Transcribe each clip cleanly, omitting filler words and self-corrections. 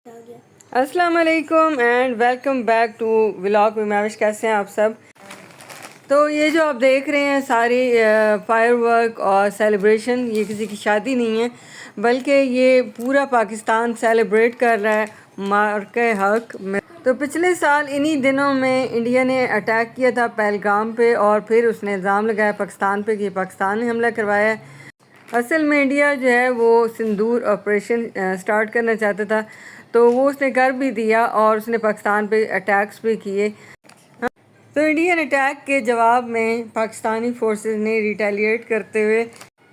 अस्सलाम वालेकुम and welcome back to vlog में मैविश। कैसे हैं आप सब? तो ये जो आप देख रहे हैं सारी फायरवर्क और सेलिब्रेशन, ये किसी की शादी नहीं है बल्कि ये पूरा पाकिस्तान सेलिब्रेट कर रहा है मार्के हक में। तो पिछले साल इन्हीं दिनों में इंडिया ने अटैक किया था पहलगाम पे और फिर उसने इल्ज़ाम लगाया पाकिस्तान पे कि पाकिस्तान ने हमला करवाया है। असल में इंडिया जो है वो सिंदूर ऑपरेशन स्टार्ट करना चाहता था, तो वो उसने कर भी दिया और उसने पाकिस्तान पे अटैक्स भी किए। तो इंडियन अटैक के जवाब में पाकिस्तानी फोर्सेस ने रिटेलिएट करते हुए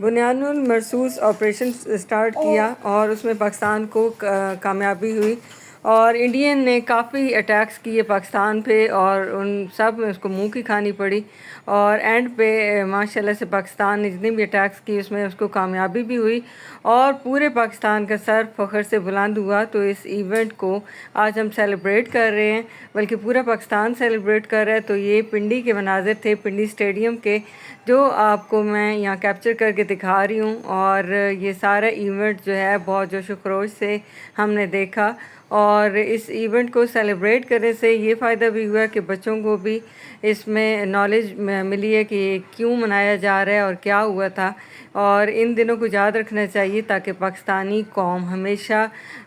बुनियानुल मरसूस ऑपरेशन स्टार्ट किया और उसमें पाकिस्तान को कामयाबी हुई और इंडियन ने काफ़ी अटैक्स किए पाकिस्तान पे और उन सब में उसको मुंह की खानी पड़ी और एंड पे माशाल्लाह से पाकिस्तान ने जितने भी अटैक्स किए उसमें उसको कामयाबी भी हुई और पूरे पाकिस्तान का सर फ़ख्र से बुलंद हुआ। तो इस इवेंट को आज हम सेलिब्रेट कर रहे हैं, बल्कि पूरा पाकिस्तान सेलिब्रेट कर रहा है। तो ये पिंडी के मनाज़िर थे, पिंडी स्टेडियम के, जो आपको मैं यहाँ कैप्चर करके दिखा रही हूँ। और ये सारा इवेंट जो है बहुत जोश व खरोश से हमने देखा और इस इवेंट को सेलिब्रेट करने से ये फ़ायदा भी हुआ कि बच्चों को भी इसमें नॉलेज मिली है कि क्यों मनाया जा रहा है और क्या हुआ था। और इन दिनों को याद रखना चाहिए ताकि पाकिस्तानी कौम हमेशा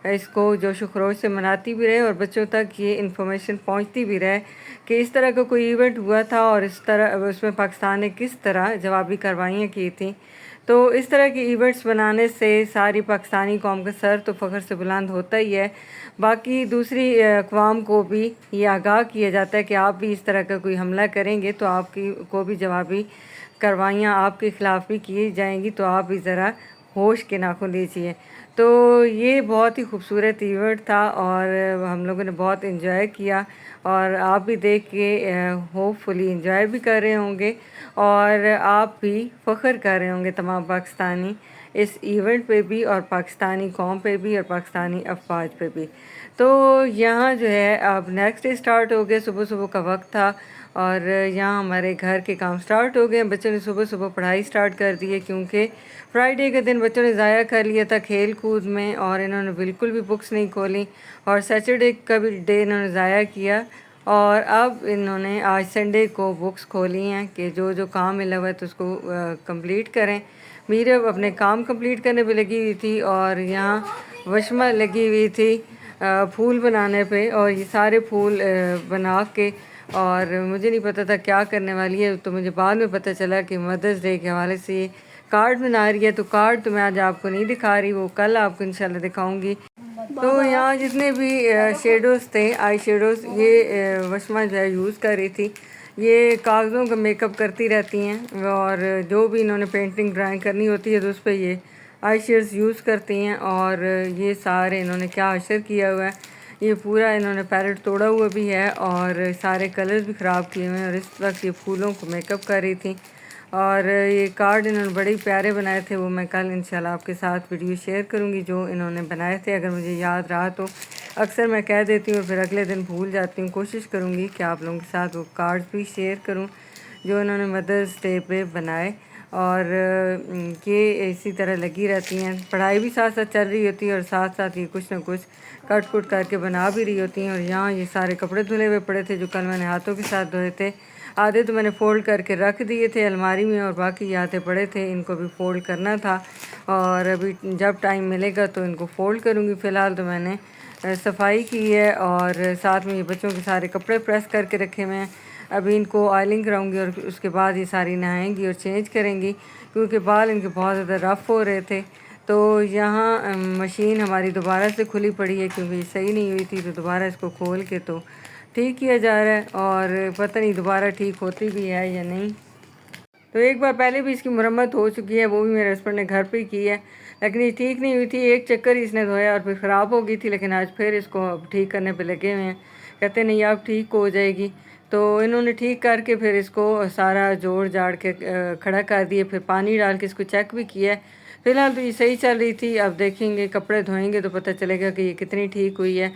इसको जोश व खरोश से मनाती भी रहे और बच्चों तक ये इन्फॉर्मेशन पहुंचती भी रहे कि इस तरह का कोई इवेंट हुआ था और इस तरह उसमें पाकिस्तान ने किस तरह जवाबी कार्रवाइयाँ की थी। तो इस तरह के इवेंट्स बनाने से सारी पाकिस्तानी कौम का सर तो फ़ख्र से बुलंद होता ही है, बाकी दूसरी अक़वाम को भी ये आगाह किया जाता है कि आप भी इस तरह का कोई हमला करेंगे तो आपकी को भी जवाबी कार्रवाइयाँ आपके ख़िलाफ़ भी की जाएंगी, तो आप भी ज़रा होश के नाखून दीजिए। तो ये बहुत ही खूबसूरत इवेंट था और हम लोगों ने बहुत इन्जॉय किया और आप भी देख के होपफुली इन्जॉय भी कर रहे होंगे और आप भी फ़ख्र कर रहे होंगे तमाम पाकिस्तानी इस इवेंट पे भी और पाकिस्तानी कौम पे भी और पाकिस्तानी अफवाज पे भी। तो यहाँ जो है अब नेक्स्ट डे स्टार्ट हो गया, सुबह सुबह का वक्त था और यहाँ हमारे घर के काम स्टार्ट हो गए। बच्चों ने सुबह सुबह पढ़ाई स्टार्ट कर दी है क्योंकि फ्राइडे के दिन बच्चों ने ज़ाया कर लिया था खेल कूद में और इन्होंने बिल्कुल भी बुक्स नहीं खोली और सैटरडे का भी डे इन्होंने ज़ाया किया और अब इन्होंने आज संडे को बुक्स खोली हैं कि जो जो काम मिला हुआ है तो उसको कंप्लीट करें। मीरा अपने काम कंप्लीट करने पे लगी हुई थी और यहाँ वशमा लगी हुई थी फूल बनाने पे और ये सारे फूल बना के, और मुझे नहीं पता था क्या करने वाली है, तो मुझे बाद में पता चला कि मदर्स डे के हवाले से ये कार्ड बना रही है। तो कार्ड तो मैं आज आपको नहीं दिखा रही, वो कल आपको इंशाल्लाह दिखाऊंगी। तो यहाँ जितने भी शेडोज़ थे, आई शेडोज़, ये वशमा जो है यूज़ कर रही थी। ये कागज़ों का मेकअप करती रहती हैं और जो भी इन्होंने पेंटिंग ड्राइंग करनी होती है तो उस पर ये आई शेड्स यूज़ करती हैं। और ये सारे इन्होंने क्या अशर किया हुआ है, ये पूरा इन्होंने पैरेट तोड़ा हुआ भी है और सारे कलर्स भी ख़राब किए हुए हैं और इस वक्त ये फूलों को मेकअप कर रही थी। और ये कार्ड इन्होंने बड़े प्यारे बनाए थे, वो मैं कल इंशाल्लाह आपके साथ वीडियो शेयर करूँगी जो इन्होंने बनाए थे, अगर मुझे याद रहा तो। अक्सर मैं कह देती हूँ फिर अगले दिन भूल जाती हूँ। कोशिश करूँगी कि आप लोगों के साथ वो कार्ड्स भी शेयर करूँ जो इन्होंने मदर्स डे पे बनाए। और ये इसी तरह लगी रहती हैं, पढ़ाई भी साथ साथ चल रही होती है और साथ साथ ये कुछ ना कुछ कट कुट करके बना भी रही होती हैं। और यहाँ ये सारे कपड़े धुले हुए पड़े थे जो कल मैंने हाथों के साथ धोए थे, आधे तो मैंने फ़ोल्ड करके रख दिए थे अलमारी में और बाकी आधे पड़े थे, इनको भी फ़ोल्ड करना था और अभी जब टाइम मिलेगा तो इनको फ़ोल्ड करूँगी। फ़िलहाल तो मैंने सफाई की है और साथ में ये बच्चों के सारे कपड़े प्रेस करके रखे हुए हैं। अभी इनको ऑयलिंग कराऊंगी और उसके बाद ये सारी नहाएंगी और चेंज करेंगी क्योंकि बाल इनके बहुत ज़्यादा रफ़ हो रहे थे। तो यहाँ मशीन हमारी दोबारा से खुली पड़ी है क्योंकि सही नहीं हुई थी, तो दोबारा इसको खोल के तो ठीक किया जा रहा है और पता नहीं दोबारा ठीक होती भी है या नहीं। तो एक बार पहले भी इसकी मरम्मत हो चुकी है, वो भी मेरे हस्बैंड ने घर पे ही की है, लेकिन ये ठीक नहीं हुई थी। एक चक्कर ही इसने धोया और फिर ख़राब हो गई थी, लेकिन आज फिर इसको अब ठीक करने पे लगे हुए हैं। कहते नहीं अब ठीक हो जाएगी, तो इन्होंने ठीक करके फिर इसको सारा जोड़ जाड़ के खड़ा कर दिए, फिर पानी डाल के इसको चेक भी किया है। फ़िलहाल तो ये सही चल रही थी, अब देखेंगे कपड़े धोएंगे तो पता चलेगा कि ये कितनी ठीक हुई है।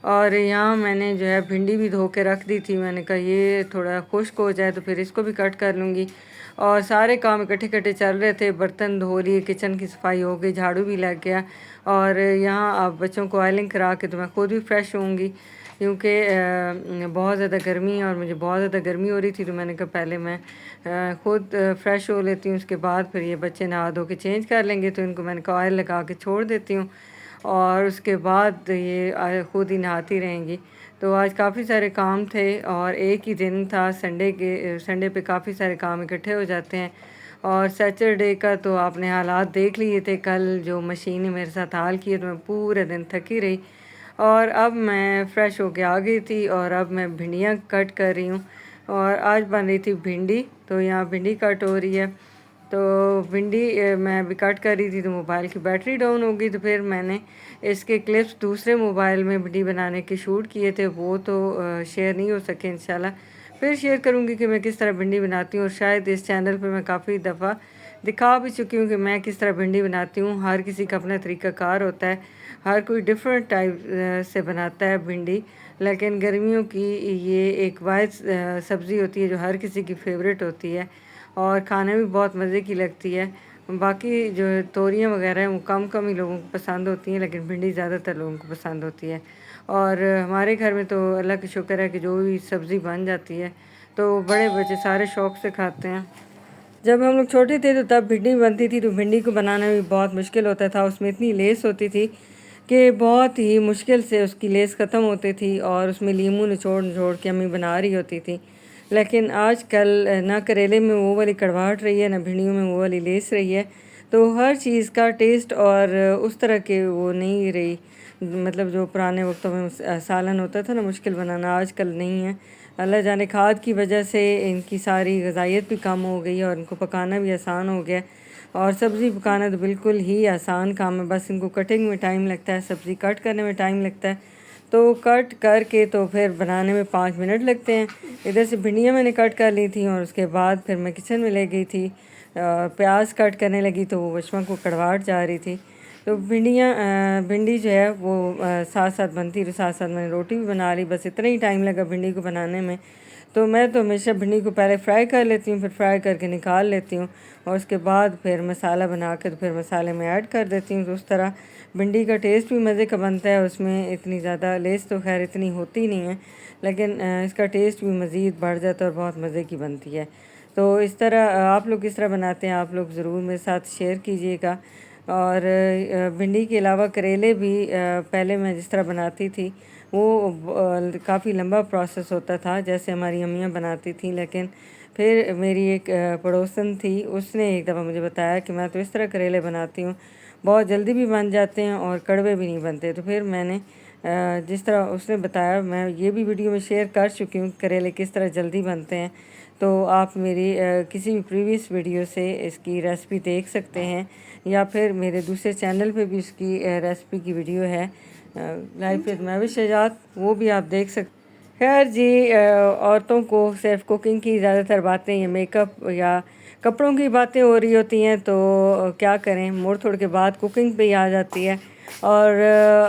और यहाँ मैंने जो है भिंडी भी धो के रख दी थी। मैंने कहा ये थोड़ा खुश्क हो जाए तो फिर इसको भी कट कर लूँगी। और सारे काम इकट्ठे इकट्ठे चल रहे थे, बर्तन धो लिए, किचन की सफाई हो गई, झाड़ू भी लग गया। और यहाँ अब बच्चों को ऑयलिंग करा के तो मैं खुद भी फ्रेश होऊंगी, क्योंकि बहुत ज़्यादा गर्मी है और मुझे बहुत ज़्यादा गर्मी हो रही थी। तो मैंने कहा पहले मैं खुद फ्रेश हो लेती हूँ, उसके बाद फिर ये बच्चे नहा धो के चेंज कर लेंगे। तो इनको मैंने कहा ऑयल लगा के छोड़ देती हूँ और उसके बाद ये खुद ही नहाती रहेंगी। तो आज काफ़ी सारे काम थे और एक ही दिन था संडे पे काफ़ी सारे काम इकट्ठे हो जाते हैं। और सैटरडे का तो आपने हालात देख लिए थे, कल जो मशीन ने मेरे साथ हाल किए तो मैं पूरे दिन थकी रही। और अब मैं फ़्रेश होके आ गई थी और अब मैं भिंडियाँ कट कर रही हूँ। और आज बन रही थी भिंडी, तो यहाँ भिंडी कट हो रही है। तो भिंडी मैं अभी कट कर रही थी तो मोबाइल की बैटरी डाउन हो गई। तो फिर मैंने इसके क्लिप्स दूसरे मोबाइल में भिंडी बनाने के शूट किए थे, वो तो शेयर नहीं हो सके। इंशाल्लाह फिर शेयर करूँगी कि मैं किस तरह भिंडी बनाती हूँ। और शायद इस चैनल पर मैं काफ़ी दफ़ा दिखा भी चुकी हूँ कि मैं किस तरह भिंडी बनाती हूँ। हर किसी का अपना तरीक़ाकार होता है, हर कोई डिफरेंट टाइप से बनाता है भिंडी। लेकिन गर्मियों की ये एक वाहिद सब्ज़ी होती है जो हर किसी की फेवरेट होती है और खाने में बहुत मज़े की लगती है। बाकी जो तोरियाँ वगैरह हैं वो कम कम ही लोगों को पसंद होती हैं, लेकिन भिंडी ज़्यादातर लोगों को पसंद होती है। और हमारे घर में तो अल्लाह का शुक्र है कि जो भी सब्ज़ी बन जाती है तो बड़े बच्चे सारे शौक़ से खाते हैं। जब हम लोग छोटे थे तो तब भिंडी बनती थी, तो भिंडी को बनाना भी बहुत मुश्किल होता था। उसमें इतनी लेस होती थी कि बहुत ही मुश्किल से उसकी लेस ख़त्म होती थी और उसमें लीमू निचोड़ निचोड़ के अम्मी बना रही होती थी। लेकिन आजकल ना करेले में वो वाली कड़वाहट रही है, ना भिंडियों में वो वाली लेस रही है। तो हर चीज़ का टेस्ट और उस तरह के वो नहीं रही। मतलब जो पुराने वक्तों में सालन होता था ना मुश्किल बनाना, आजकल नहीं है। अल्लाह जाने खाद की वजह से इनकी सारी ग़िज़ाइयत भी कम हो गई और इनको पकाना भी आसान हो गया। और सब्ज़ी पकाना तो बिल्कुल ही आसान काम है, बस इनको कटिंग में टाइम लगता है, सब्ज़ी कट करने में टाइम लगता है। तो कट करके तो फिर बनाने में 5 मिनट लगते हैं। इधर से भिंडियाँ मैंने कट कर ली थी और उसके बाद फिर मैं किचन में ले गई थी, प्याज कट करने लगी तो वो वशमा को कड़वाहट जा रही थी। तो भिंडी जो है वो साथ साथ बनती रही, साथ साथ मैंने रोटी भी बना ली। बस इतना ही टाइम लगा भिंडी को बनाने में। तो मैं तो हमेशा भिंडी को पहले फ्राई कर लेती हूँ, फिर फ्राई करके निकाल लेती हूँ और उसके बाद फिर मसाला बना के तो फिर मसाले में ऐड कर देती हूँ। तो उस तरह भिंडी का टेस्ट भी मज़े का बनता है। उसमें इतनी ज़्यादा लेस तो खैर इतनी होती नहीं है, लेकिन इसका टेस्ट भी मज़ीद बढ़ जाता है और बहुत मज़े की बनती है। तो इस तरह आप लोग किस तरह बनाते हैं, आप लोग ज़रूर मेरे साथ शेयर कीजिएगा। और भिंडी के अलावा करेले भी पहले मैं जिस तरह बनाती थी वो काफ़ी लंबा प्रोसेस होता था, जैसे हमारी अम्मियाँ बनाती थी। लेकिन फिर मेरी एक पड़ोसन थी, उसने एक दफ़ा मुझे बताया कि मैं तो इस तरह करेले बनाती हूँ, बहुत जल्दी भी बन जाते हैं और कड़वे भी नहीं बनते। तो फिर मैंने जिस तरह उसने बताया मैं ये भी वीडियो में शेयर कर चुकी हूँ करेले किस तरह जल्दी बनते हैं। तो आप मेरी किसी भी प्रीवियस वीडियो से इसकी रेसिपी देख सकते हैं, या फिर मेरे दूसरे चैनल पे भी इसकी रेसिपी की वीडियो है, लाइफ विद महविश शजात, वो भी आप देख सकते। खैर जी, औरतों को सिर्फ कुकिंग की ज़्यादातर बातें या मेकअप या कपड़ों की बातें हो रही होती हैं, तो क्या करें, मोड़ तोड़ के बाद कुकिंग पे ही आ जाती है। और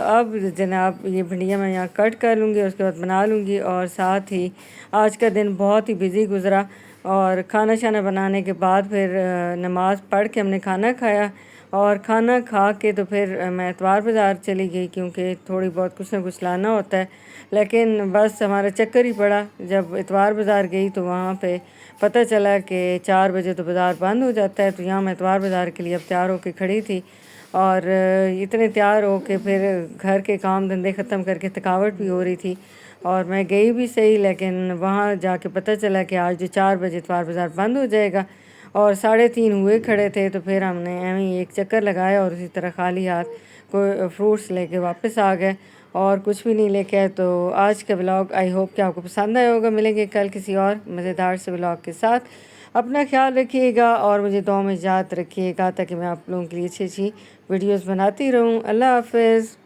अब जनाब ये भिंडियाँ मैं यहाँ कट कर लूँगी, उसके बाद बना लूँगी। और साथ ही आज का दिन बहुत ही बिज़ी गुज़रा और खाना शाना बनाने के बाद फिर नमाज़ पढ़ के हमने खाना खाया और खाना खा के तो फिर मैं इतवार बाज़ार चली गई, क्योंकि थोड़ी बहुत कुछ ना कुछ लाना होता है। लेकिन बस हमारा चक्कर ही पड़ा। जब इतवार बाज़ार गई तो वहाँ पे पता चला कि 4 बजे तो बाज़ार बंद हो जाता है। तो यहाँ मैं इतवार बाज़ार के लिए अब तैयार होकर खड़ी थी और इतने तैयार हो के फिर घर के काम धंधे ख़त्म करके थकावट भी हो रही थी और मैं गई भी सही, लेकिन वहाँ जाके पता चला कि आज जो 4 बजे इतवार बाज़ार बंद हो जाएगा और 3:30 हुए खड़े थे। तो फिर हमने एवं ही एक चक्कर लगाया और उसी तरह खाली हाथ कोई फ्रूट्स लेके वापस आ गए और कुछ भी नहीं लेके आए। तो आज का व्लॉग आई होप कि आपको पसंद आया होगा। मिलेंगे कल किसी और मज़ेदार से व्लॉग के साथ। अपना ख्याल रखिएगा और मुझे दुआ में याद रखिएगा, ताकि मैं आप लोगों के लिए अच्छी अच्छी वीडियोज़ बनाती रहूँ। अल्लाह हाफ़िज़।